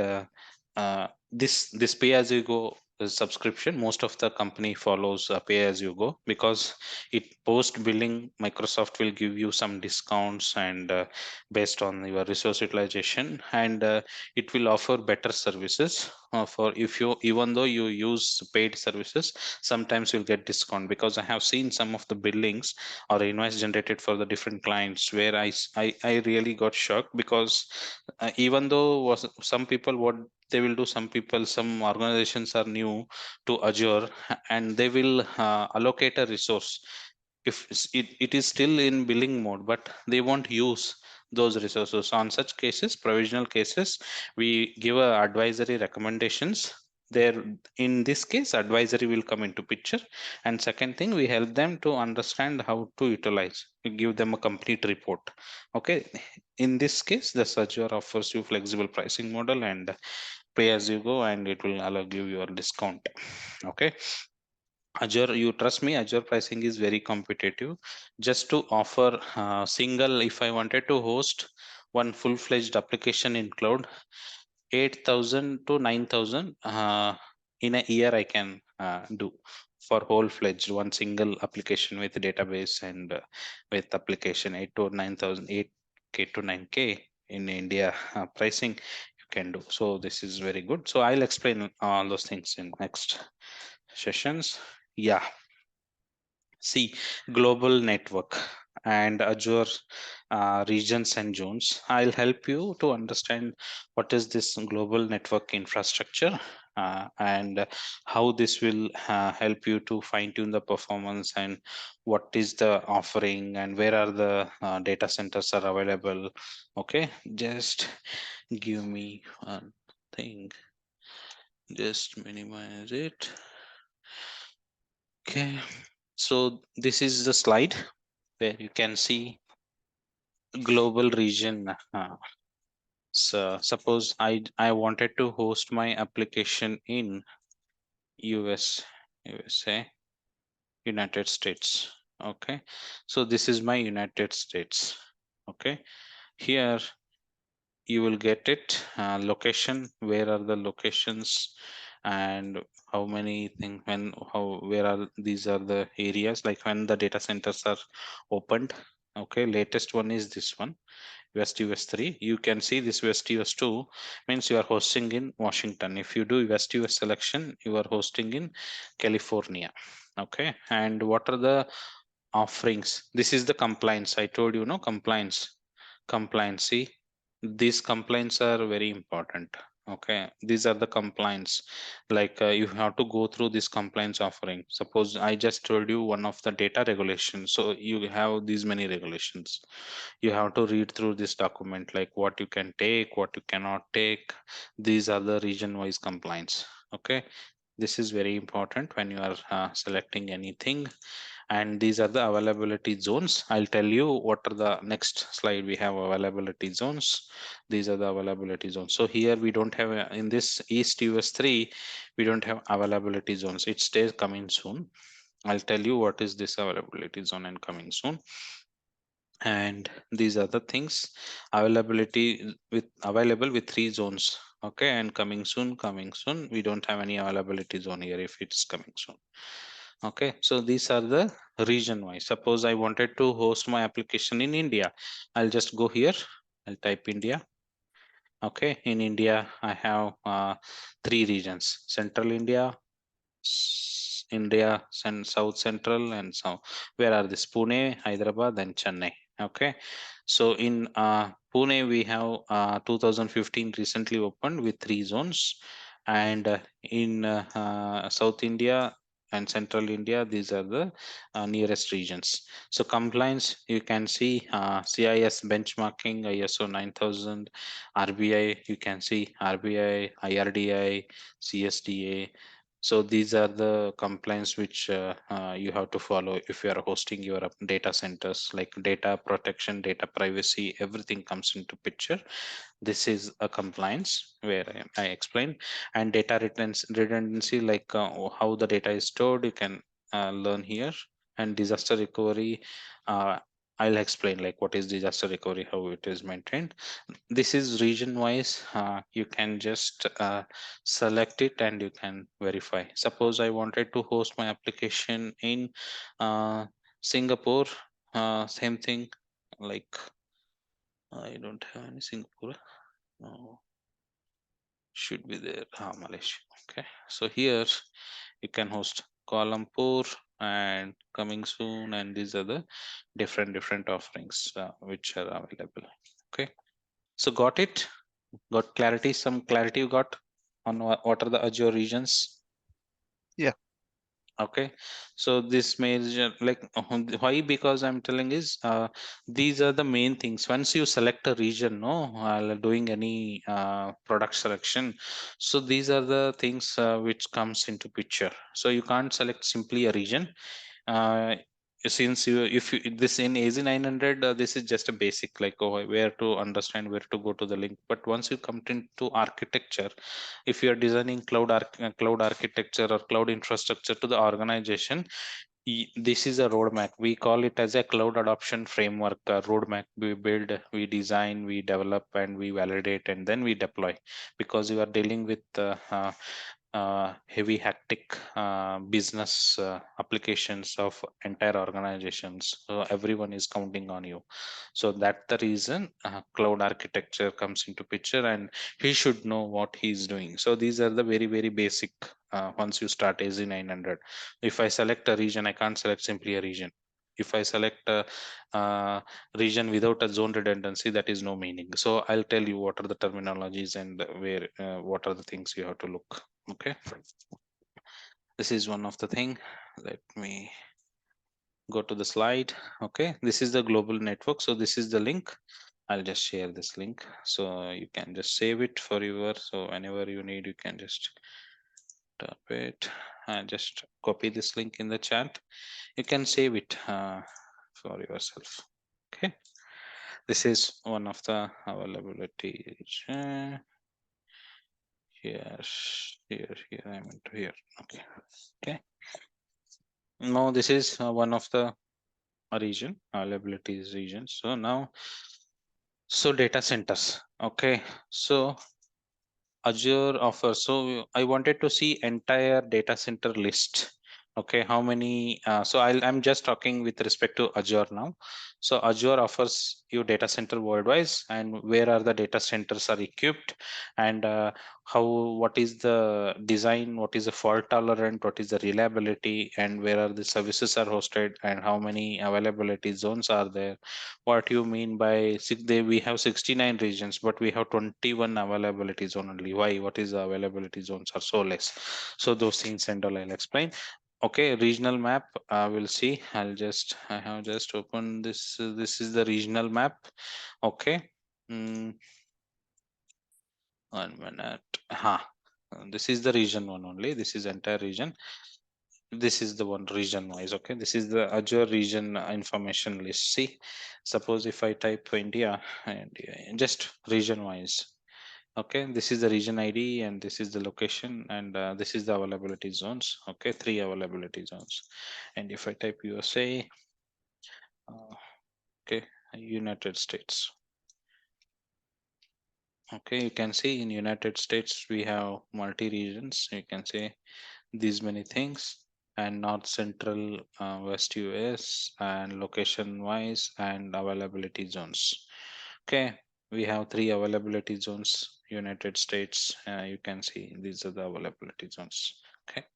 this pay as you go subscription, most of the company follows pay as you go, because it post billing Microsoft will give you some discounts, and based on your resource utilization, and it will offer better services for, if you, even though you use paid services, sometimes you'll get discount. Because I have seen some of the billings or invoice generated for the different clients where I really got shocked, because even though some people, what they will do, some people, some organizations are new to Azure, and they will allocate a resource. If it is still in billing mode, but they won't use those resources. On such cases, provisional cases, we give a advisory recommendations there. In this case, advisory will come into picture, and second thing, we help them to understand how to utilize. We give them a complete report. Okay, in this case, the Azure offers you flexible pricing model and pay as you go, and it will allow give you a discount. Okay, Azure, you trust me, Azure pricing is very competitive. Just to offer single, if I wanted to host one full-fledged application in cloud, 8,000 to 9,000 in a year I can do for whole-fledged one single application with database, and with application 8 to 9,000, 8K to 9K in India pricing you can do. So this is very good. So I'll explain all those things in next sessions. Yeah, see, global network and Azure regions and zones. I'll help you to understand what is this global network infrastructure, and how this will help you to fine tune the performance, and what is the offering, and where are the data centers are available. Okay, just give me one thing. Just minimize it. Okay, so this is the slide where you can see global region. So suppose I wanted to host my application in USA, United States. Okay, so this is my United States. Okay, here you will get it, location, where are the locations, and how many things, when, how, where are, these are the areas, like when the data centers are opened. Okay, latest one is this one, West US 3. You can see this West US 2 means you are hosting in Washington. If you do West US selection, you are hosting in California. Okay, and what are the offerings? This is the compliance. I told you, no, compliance. See, these compliance are very important. Okay, these are the compliance, like you have to go through this compliance offering. Suppose I just told you one of the data regulations, so you have these many regulations. You have to read through this document, like what you can take, what you cannot take. These are the region wise compliance. Okay, this is very important when you are selecting anything. And these are the availability zones. I'll tell you what are the next slide. We have availability zones. These are the availability zones. So here we don't have in this East US 3, we don't have availability zones. It stays coming soon. I'll tell you what is this availability zone and coming soon. And these are the things, availability with available with 3 zones. Okay, and coming soon, we don't have any availability zone here if it's coming soon. Okay, so these are the region wise. Suppose I wanted to host my application in India, I'll just go here, I'll type India. Okay, in India I have 3 regions: Central India, India, and South Central and South. Where are this? Pune, Hyderabad, and Chennai. Okay, so in Pune we have 2015 recently opened with 3 zones, and in South India and Central India, these are the nearest regions. So compliance, you can see CIS benchmarking, ISO 9000, RBI, you can see RBI, IRDI, CSDA. So these are the compliance which you have to follow if you are hosting your data centers, like data protection, data privacy, everything comes into picture. This is a compliance where I explained, and data redundancy, like how the data is stored, you can learn here. And disaster recovery, uh, I'll explain like what is disaster recovery, how it is maintained. This is region wise. You can just select it and you can verify. Suppose I wanted to host my application in uh, Singapore, same thing, like I don't have any Singapore. No, should be there. Malaysia. Okay, so here you can host Kuala Lumpur and coming soon, and these are the different offerings which are available. Okay, so got it? Got clarity? Some clarity you got on what are the Azure regions? Yeah. Okay, so this major like why, because I'm telling is these are the main things. Once you select a region, no, while doing any product selection, so these are the things which comes into picture. So you can't select simply a region. uh, since you, if you this in AZ900, this is just a basic, like where to understand, where to go to the link. But once you come into architecture, if you are designing cloud architecture or cloud infrastructure to the organization, this is a roadmap. We call it as a cloud adoption framework roadmap. We build, we design, we develop, and we validate, and then we deploy, because you are dealing with heavy hectic business applications of entire organizations, so everyone is counting on you. So that's the reason cloud architecture comes into picture, and he should know what he's doing. So these are the very basic. Once you start AZ900, if I select a region, I can't select simply a region. If I select a region without a zone redundancy, that is no meaning. So I'll tell you what are the terminologies and where what are the things you have to look. Okay, this is one of the thing. Let me go to the slide. Okay, this is the global network. So this is the link. I'll just share this link, so you can just save it for your, so whenever you need, you can just tap it and just copy this link in the chat. You can save it for yourself. Okay, this is one of the availability. Here I'm into here. Okay, okay, no, this is one of the region, availabilities region. So now, so data centers. Okay, so Azure offers. So I wanted to see entire data center list. Okay, how many? I'm just talking with respect to Azure now. So Azure offers you data center worldwide, and where are the data centers are equipped, and how, what is the design, what is the fault tolerant, what is the reliability, and where are the services are hosted, and how many availability zones are there. What you mean by we have 69 regions, but we have 21 availability zone only. Why? What is the availability zones are so less? So those things and all I'll explain. Okay, regional map. We'll see. I have just opened this. This is the regional map. Okay. Mm, 1 minute. This is the region one only. This is entire region. This is the one region wise. Okay, this is the Azure region information list. See, suppose if I type India, and just region wise. Okay, this is the region ID, and this is the location, and this is the availability zones. Okay, 3 availability zones. And if I type USA, okay, United States. Okay, you can see in United States we have multi regions. You can say these many things, and north, central, west US, and location wise, and availability zones. Okay, we have 3 availability zones. United States, you can see these are the availability zones. Okay,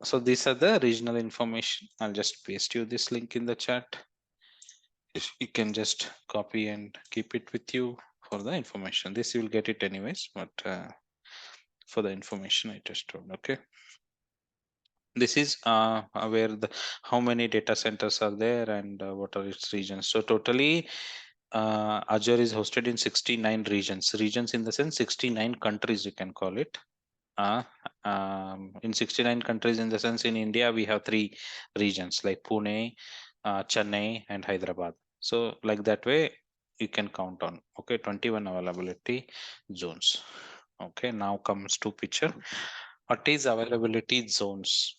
So these are the regional information. I'll just paste you this link in the chat. If you can just copy and keep it with you for the information. This you will get it anyways, but for the information I just told. Okay. This is where the how many data centers are there and what are its regions. So totally Azure is hosted in 69 regions. Regions in the sense 69 countries you can call it. In 69 countries in the sense in India we have 3 regions like Pune, Chennai and Hyderabad. So like that way you can count on. Okay, 21 availability zones. Okay, now comes to picture. What is availability zones?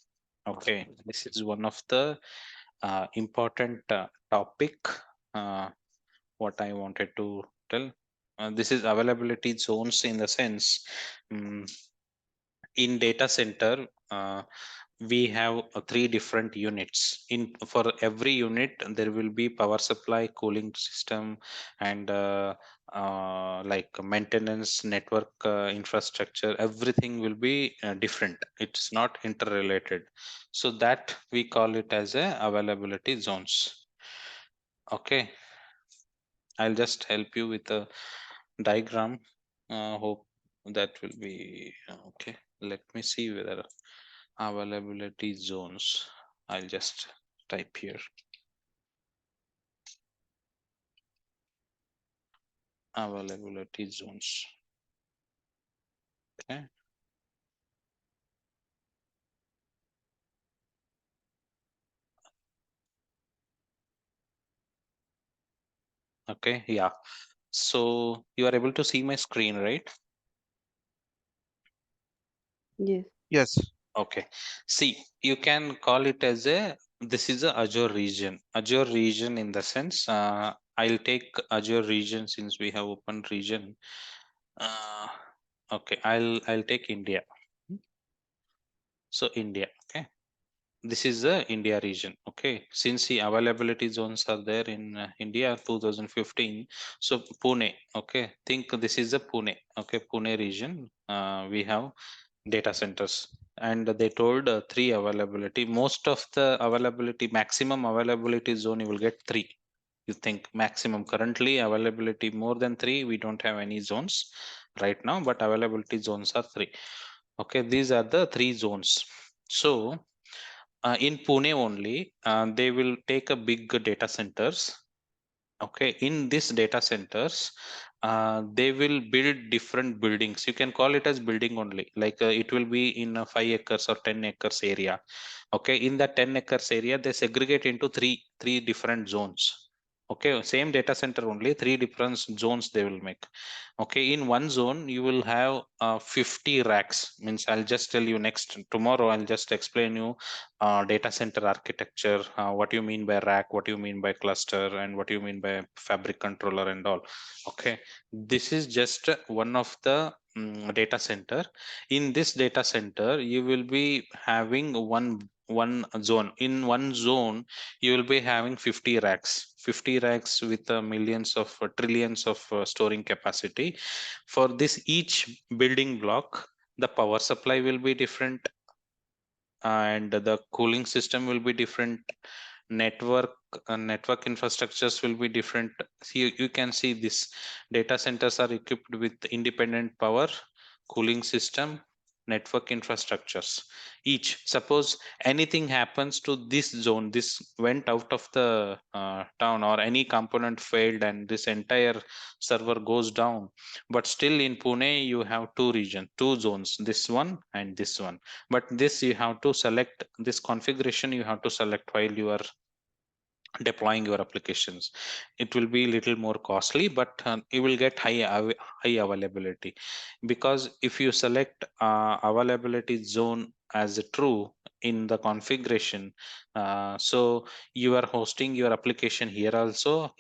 Okay, this is one of the important topic what I wanted to tell. This is availability zones in the sense in data center we have 3 different units. In for every unit there will be power supply, cooling system and like maintenance, network infrastructure. Everything will be different, it's not interrelated, so that we call it as a availability zones. Okay, I'll just help you with a diagram. Hope that will be okay. Let me see whether availability zones. I'll just type here availability zones. Okay. Okay. Yeah. So you are able to see my screen, right? Yes. Yes. Okay. See, you can call it as a this is a Azure region. Azure region in the sense I'll take Azure region since we have open region. Okay, I'll take India. So India, okay. This is the India region, okay. Since the availability zones are there in India 2015, so Pune, okay. Think this is the Pune, okay. Pune region. We have data centers, and they told 3 availability. Most of the availability, maximum availability zone, you will get 3. You think maximum currently availability more than 3, we don't have any zones right now, but availability zones are 3. Okay, these are the 3 zones. So in Pune only, they will take a big data centers. Okay, in this data centers, they will build different buildings. You can call it as building only. Like it will be in a 5 acres or 10 acres area. Okay, in that 10 acres area, they segregate into three different zones. Okay, same data center only 3 different zones they will make. Okay, in one zone you will have 50 racks. Means I'll just tell you next tomorrow. I'll just explain you data center architecture, what you mean by rack, what you mean by cluster, and what you mean by fabric controller and all. Okay, this is just one of the data center. In this data center you will be having one zone. In one zone you will be having 50 racks, 50 racks with millions of trillions of storing capacity. For this each building block, the power supply will be different and the cooling system will be different. Network infrastructures will be different. See, you can see this data centers are equipped with independent power, cooling system, network infrastructures. Each, suppose anything happens to this zone, this went out of the town, or any component failed and this entire server goes down, but still in Pune you have 2 regions, 2 zones, this one and this one. But this you have to select, this configuration you have to select while you are deploying your applications. It will be little more costly, but you will get high availability, because if you select availability zone as a true in the configuration, so you are hosting your application here also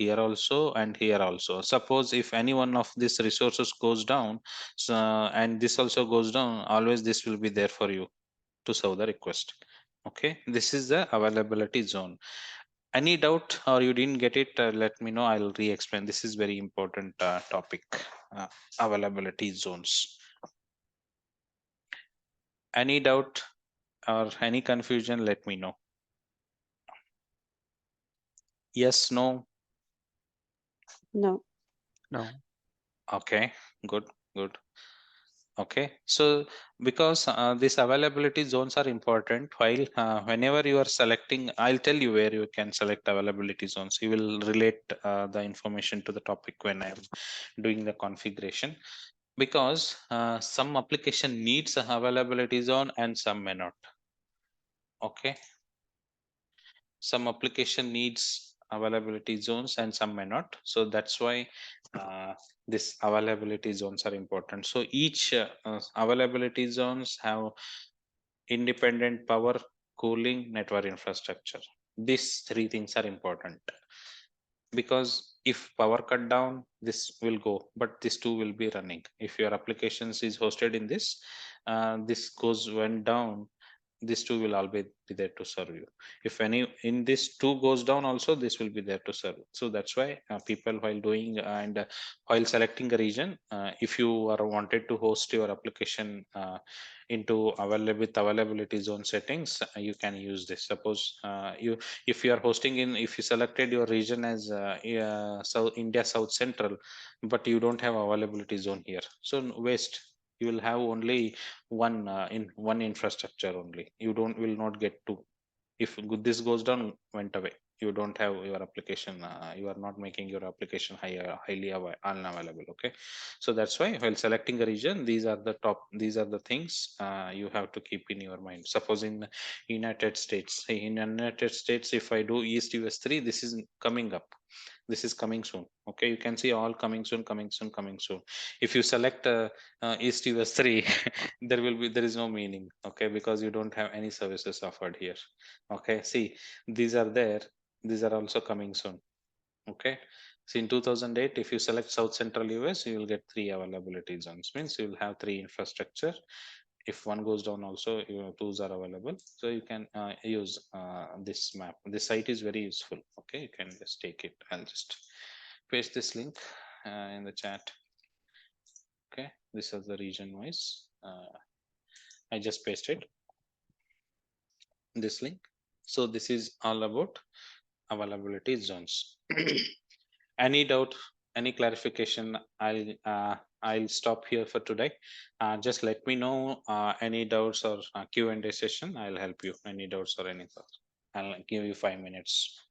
and here also. Suppose if any one of these resources goes down, so, and this also goes down, always this will be there for you to serve the request. Okay, this is the availability zone. Any doubt or you didn't get it, let me know. I'll re-explain. This is very important topic, uh, availability zones. Any doubt? or any confusion, let me know. Yes, no. No. No. Okay, good, good. Okay, so because these availability zones are important, while whenever you are selecting, I'll tell you where you can select availability zones. You will relate the information to the topic when I'm doing the configuration, because some application needs a availability zone and some may not. Okay, some application needs availability zones and some may not, so that's why this availability zones are important. So each availability zones have independent power, cooling, network infrastructure. These three things are important, because if power cut down, this will go, but this two will be running. If your applications is hosted in this goes went down, this two will always be there to serve you. If any in this two goes down also, this will be there to serve. So that's why people, while doing and while selecting a region, if you are wanted to host your application into availability zone settings, you can use this. Suppose if you are hosting in, if you selected your region as South India South Central, but you don't have availability zone here, so waste. You will have only one in one infrastructure only. You will not get two. If this goes down, went away, you don't have your application, you are not making your application highly unavailable. Okay, so that's why while selecting a region, these are the things you have to keep in your mind. Suppose in United States, if I do East US 3, this is coming up, this is coming soon. Okay, you can see all coming soon, coming soon, coming soon. If you select East US 3, there is no meaning. Okay, because you don't have any services offered here. Okay, see, these are there, these are also coming soon. Okay, so in 2008, if you select South Central US, you will get 3 availability zones, means you will have 3 infrastructure. If one goes down also, your tools are available, so you can use this map. This site is very useful. Okay, you can just take it. I'll just paste this link in the chat. Okay, this is the region wise. I just pasted this link. So this is all about availability zones. Any doubt, any clarification, I'll stop here for today. Just let me know any doubts or Q&A session. I'll help you. Any doubts or any thoughts. I'll give you 5 minutes.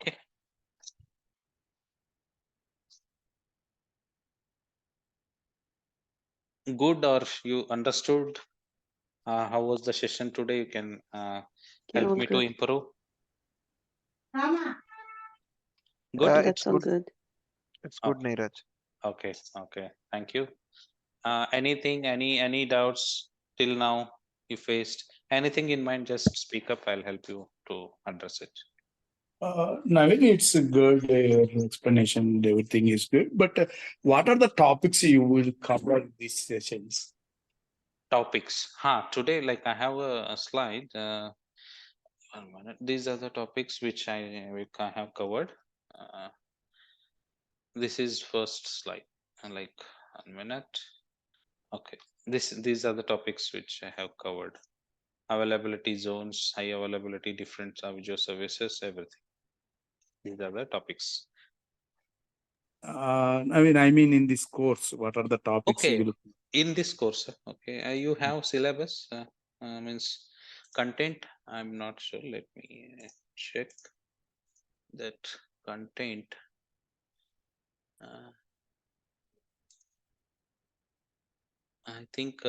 Okay. Good, or you understood how was the session today? You can help all me to good. improve. Good. That's It's all good. good. It's good, Neeraj. Okay. Okay. Thank you. Anything, any doubts till now you faced? Anything in mind, just speak up. I'll help you to address it. Navin, it's a good explanation. Everything is good. But what are the topics you will cover in these sessions? Topics. Today, like I have a slide. 1 minute. These are the topics which I have covered. This is first slide. Like 1 minute. Okay. These are the topics which I have covered. Availability zones, high availability, different Azure services, everything. These are the topics. I mean, in this course, what are the topics you Okay, will? in this course, okay, you have syllabus, means content. I'm not sure. Let me check that content. I think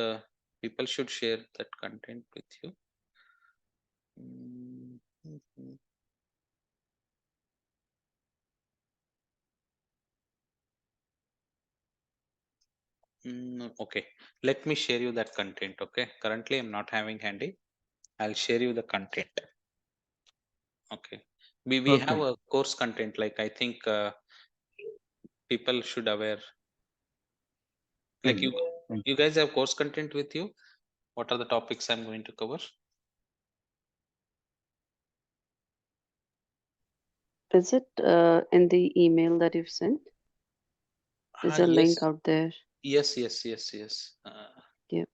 people should share that content with you. Okay, let me share you that content. Okay, currently I'm not having handy. I'll share you the content. Okay, we have a course content, like I think people should aware. Like you guys have course content with you. What are the topics I'm going to cover? Is it in the email that you've sent? Is a link Yes. out there? Yes. Yep.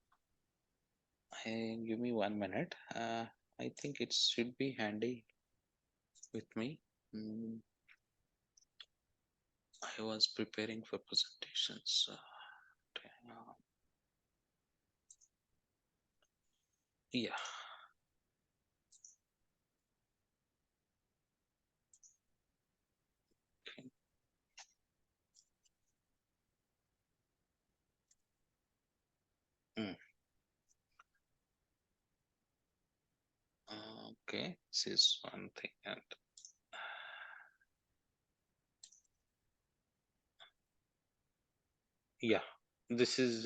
Give me 1 minute. I think it should be handy with me. Mm, I was preparing for presentations. Yeah. Okay. Mm. Okay, this is one thing, and yeah, this is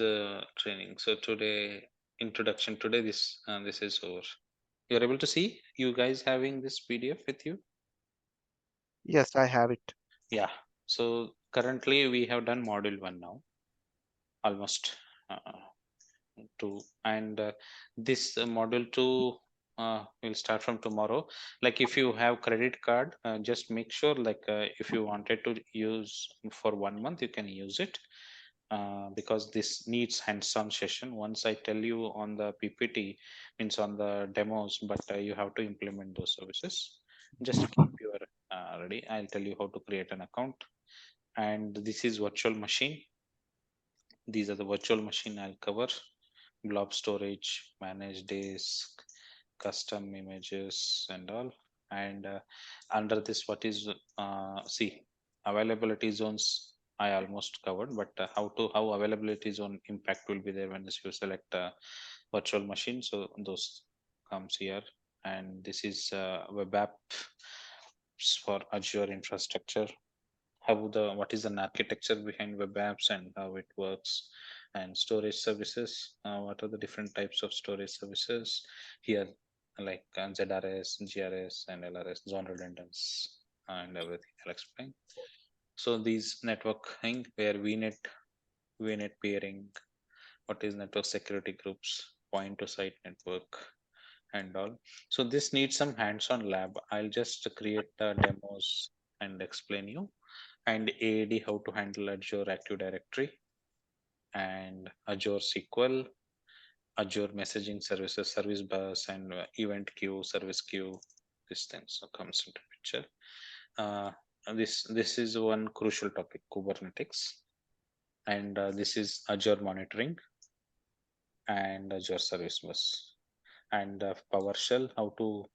training. So today, introduction. Today, this is over. You're able to see you guys having this PDF with you. Yes, I have it. Yeah. So currently we have done module 1 now, almost. Two, and this module 2 will start from tomorrow. Like if you have credit card, just make sure, like if you wanted to use for 1 month, you can use it, because this needs hands-on session. Once I tell you on the PPT, means on the demos, but you have to implement those services. Just keep your ready. I'll tell you how to create an account. And this is virtual machine. These are the virtual machine I'll cover: blob storage, manage disk, custom images, and all. And under this, what is see, availability zones I almost covered, but how availability zone impact will be there when you select virtual machine. So those comes here, and this is web apps for Azure infrastructure. What is an architecture behind web apps and how it works, and storage services. What are the different types of storage services here, like ZRS, GRS, and LRS, zone redundancy, and everything I'll explain. So these networking, where VNet peering, what is network security groups, point to site network, and all. So this needs some hands-on lab. I'll just create the demos and explain you. And AAD, how to handle Azure Active Directory, and Azure SQL, Azure messaging services, service bus, and event queue, service queue. These things comes into picture. This is one crucial topic: Kubernetes, and this is Azure monitoring and Azure service bus, and PowerShell, how to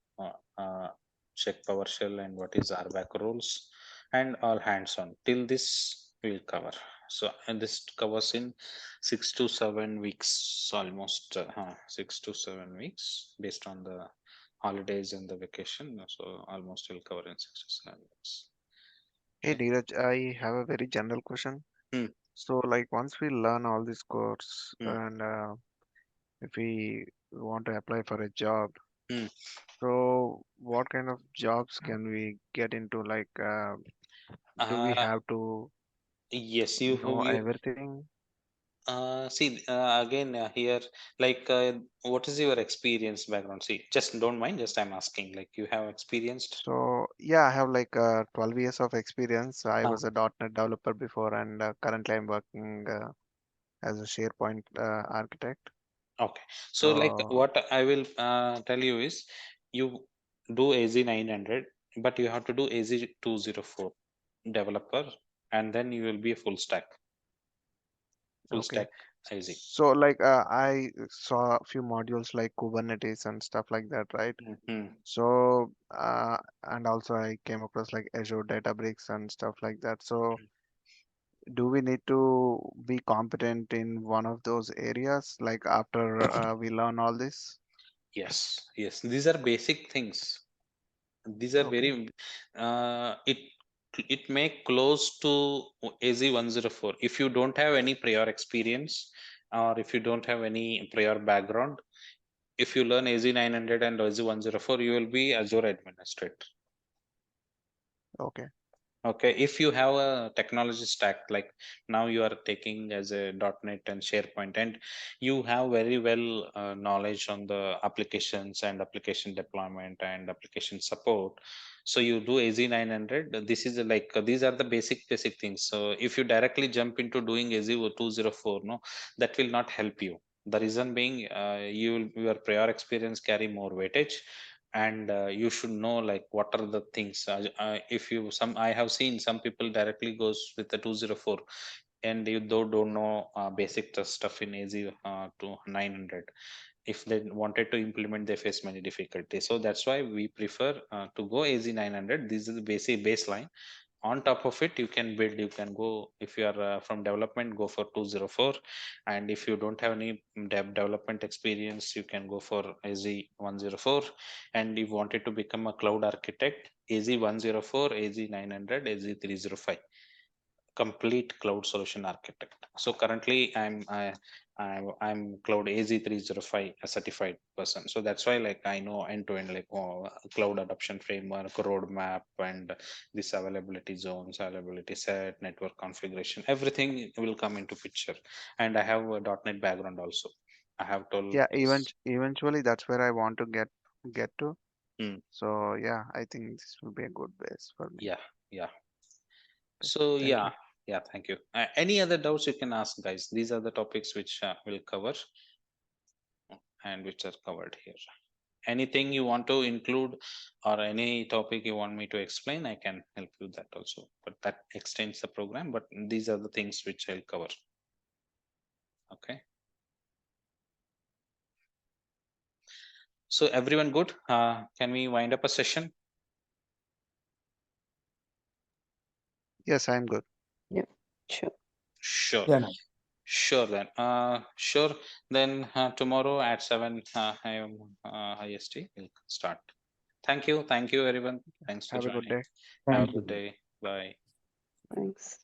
check PowerShell and what is RBAC rules, and all hands-on. Till this we'll cover. So, and this covers in 6 to 7 weeks, almost 6 to 7 weeks, based on the holidays and the vacation. So almost we'll cover in 6 to 7 weeks. Hey, Okay. Neeraj, I have a very general question. Hmm. So, like, once we learn all this course Hmm. and if we want to apply for a job, Hmm. so what kind of jobs can we get into? Like, do we Uh, have to yes, know everything? See, again, here, like, what is your experience background? See, just don't mind, just I'm asking, like, you have experienced. So, yeah, I have like 12 years of experience. I Uh, was a .NET developer before, and currently I'm working as a SharePoint architect. okay. So, like, So, what I will tell you is, you do AZ 900, but you have to do AZ 204 developer, and then you will be a full okay. stack AZ. So, like, I saw a few modules like Kubernetes and stuff like that, right? Mhm. So, and also I came across like Azure Databricks and stuff like that. So, do we need to be competent in one of those areas, like after we learn all this? Yes, yes, these are basic things. These are Okay, very it may close to AZ 104 if you don't have any prior experience, or if you don't have any prior background. If you learn AZ 900 and AZ 104, you will be Azure administrator. okay, Okay, if you have a technology stack, like now you are taking as a .NET and SharePoint, and you have very well knowledge on the applications and application deployment and application support. So you do AZ 900. This is like these are the basic things. So if you directly jump into doing AZ 204, no, that will not help you. The reason being, your prior experience carry more weightage, and you should know like what are the things. If you some I have seen some people directly goes with the 204, and you don't know basic stuff in AZ to 900. If they wanted to implement, they face many difficulties. So that's why we prefer to go AZ 900. This is the basic baseline. On top of it, you can build, you can go, if you are from development, go for 204. And if you don't have any development experience, you can go for AZ 104. And if you wanted to become a cloud architect, AZ 104, AZ 900, AZ 305, complete cloud solution architect. So currently I'm cloud AZ305 a certified person. So that's why like I know end to end, like cloud adoption framework, roadmap, and this availability zones, availability set, network configuration, everything will come into picture. And I have a .NET background also. I have told Yeah, yes. eventually that's where I want to get to. Hmm. So yeah, I think this will be a good base for me. Yeah, yeah. Okay, So thank you. yeah, thank you. Any other doubts you can ask, guys? These are the topics which we'll cover and which are covered here. Anything you want to include or any topic you want me to explain, I can help you that also. But that extends the program. But these are the things which I'll cover. Okay. So everyone good? Can we wind up a session? Yes, I'm good. Yeah, sure. Sure. Yeah, no. Sure then. Sure. Then tomorrow at 7 a.m. IST, we'll start. Thank you. Thank you, everyone. Thanks for Have a good joining. day. Have a Thank good you. day. Bye. Thanks.